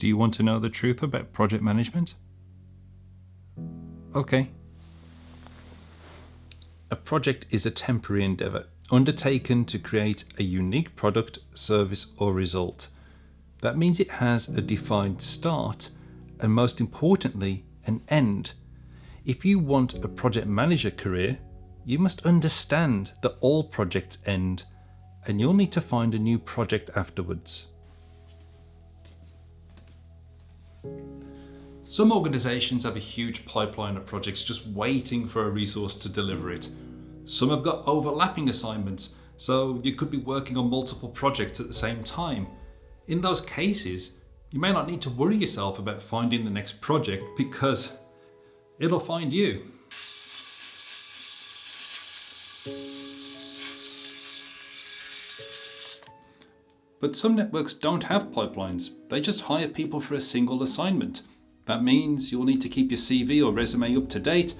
Do you want to know the truth about project management? Okay. A project is a temporary endeavour undertaken to create a unique product, service or result. That means it has a defined start and, most importantly, an end. If you want a project manager career, you must understand that all projects end and you'll need to find a new project afterwards. Some organisations have a huge pipeline of projects just waiting for a resource to deliver it. Some have got overlapping assignments, so you could be working on multiple projects at the same time. In those cases, you may not need to worry yourself about finding the next project because it'll find you. But some networks don't have pipelines. They just hire people for a single assignment. That means you'll need to keep your CV or resume up to date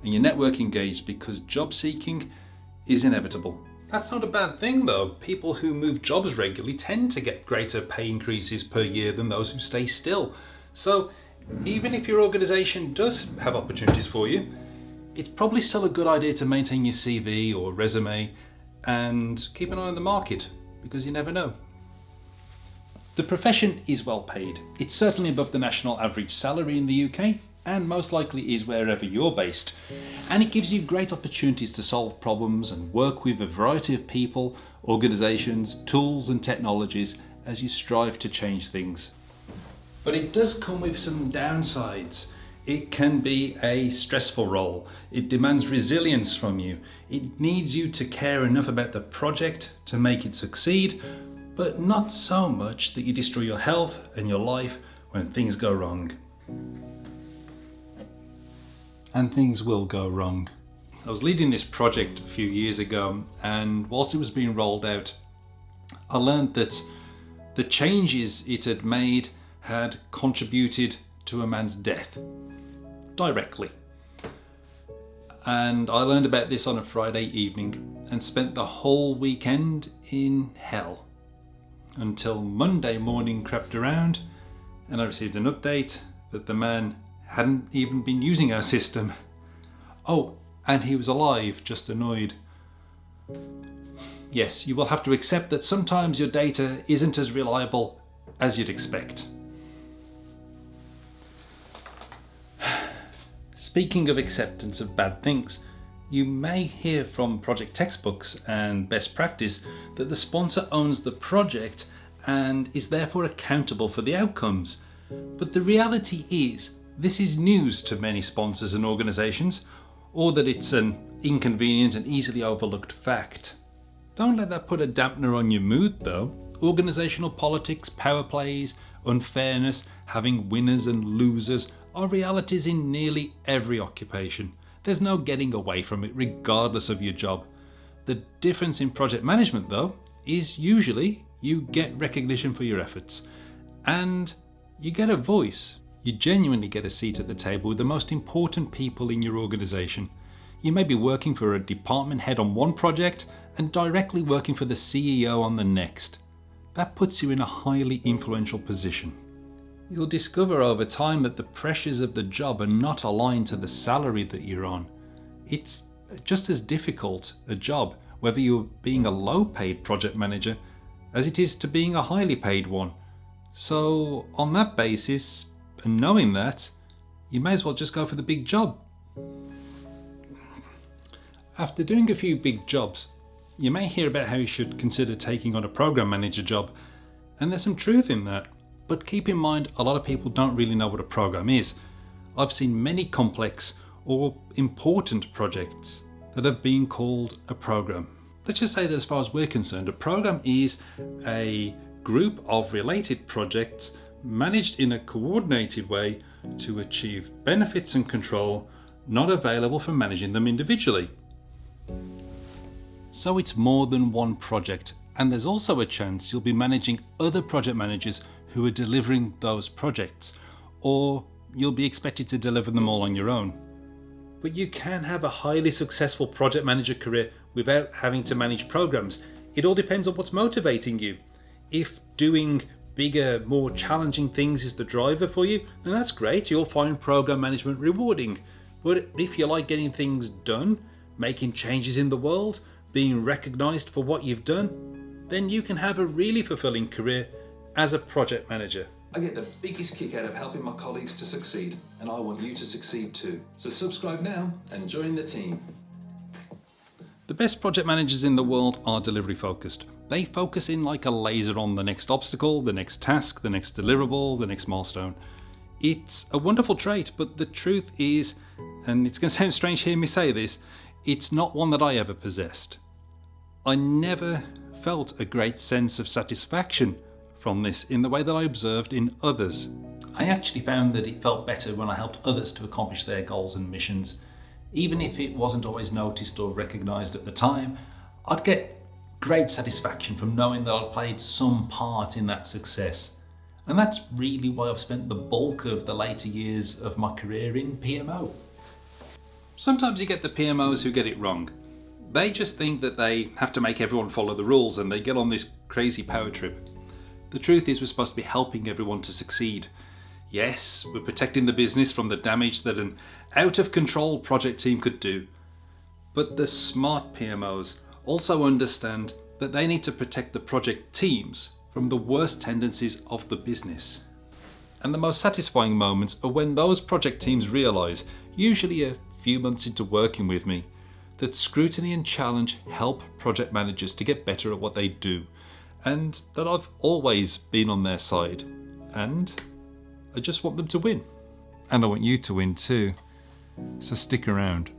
and your network engaged because job seeking is inevitable. That's not a bad thing though. People who move jobs regularly tend to get greater pay increases per year than those who stay still. So even if your organisation does have opportunities for you, it's probably still a good idea to maintain your CV or resume and keep an eye on the market because you never know. The profession is well paid. It's certainly above the national average salary in the UK and most likely is wherever you're based. And it gives you great opportunities to solve problems and work with a variety of people, organisations, tools and technologies as you strive to change things. But it does come with some downsides. It can be a stressful role. It demands resilience from you. It needs you to care enough about the project to make it succeed, but not so much that you destroy your health and your life when things go wrong. And things will go wrong. I was leading this project a few years ago, and whilst it was being rolled out, I learned that the changes it had made had contributed to a man's death directly. And I learned about this on a Friday evening and spent the whole weekend in hell until Monday morning crept around and I received an update that the man hadn't even been using our system. Oh, and he was alive, just annoyed. Yes, you will have to accept that sometimes your data isn't as reliable as you'd expect. Speaking of acceptance of bad things, you may hear from project textbooks and best practice that the sponsor owns the project and is therefore accountable for the outcomes. But the reality is, this is news to many sponsors and organisations, or that it's an inconvenient and easily overlooked fact. Don't let that put a dampener on your mood though. Organisational politics, power plays, unfairness, having winners and losers are realities in nearly every occupation. There's no getting away from it regardless of your job. The difference in project management though is usually you get recognition for your efforts and you get a voice. You genuinely get a seat at the table with the most important people in your organisation. You may be working for a department head on one project and directly working for the CEO on the next. That puts you in a highly influential position. You'll discover over time that the pressures of the job are not aligned to the salary that you're on. It's just as difficult a job whether you're being a low-paid project manager as it is to being a highly paid one. So on that basis, and knowing that, you may as well just go for the big job. After doing a few big jobs, you may hear about how you should consider taking on a program manager job, and there's some truth in that. But keep in mind, a lot of people don't really know what a program is. I've seen many complex or important projects that have been called a program. Let's just say that as far as we're concerned, a program is a group of related projects managed in a coordinated way to achieve benefits and control not available for managing them individually. So it's more than one project, and there's also a chance you'll be managing other project managers who are delivering those projects, or you'll be expected to deliver them all on your own. But you can have a highly successful project manager career without having to manage programs. It all depends on what's motivating you. If doing bigger, more challenging things is the driver for you, then that's great. You'll find program management rewarding. But if you like getting things done, making changes in the world, being recognized for what you've done, then you can have a really fulfilling career as a project manager. I get the biggest kick out of helping my colleagues to succeed, and I want you to succeed too. So subscribe now and join the team. The best project managers in the world are delivery focused. They focus in like a laser on the next obstacle, the next task, the next deliverable, the next milestone. It's a wonderful trait, but the truth is, and it's going to sound strange to hear me say this, it's not one that I ever possessed. I never felt a great sense of satisfaction from this in the way that I observed in others. I actually found that it felt better when I helped others to accomplish their goals and missions. Even if it wasn't always noticed or recognised at the time, I'd get great satisfaction from knowing that I'd played some part in that success. And that's really why I've spent the bulk of the later years of my career in PMO. Sometimes you get the PMOs who get it wrong. They just think that they have to make everyone follow the rules and they get on this crazy power trip. The truth is we're supposed to be helping everyone to succeed. Yes, we're protecting the business from the damage that an out-of-control project team could do. But the smart PMOs also understand that they need to protect the project teams from the worst tendencies of the business. And the most satisfying moments are when those project teams realise, usually a few months into working with me, that scrutiny and challenge help project managers to get better at what they do, and that I've always been on their side, and I just want them to win. And I want you to win too, so stick around.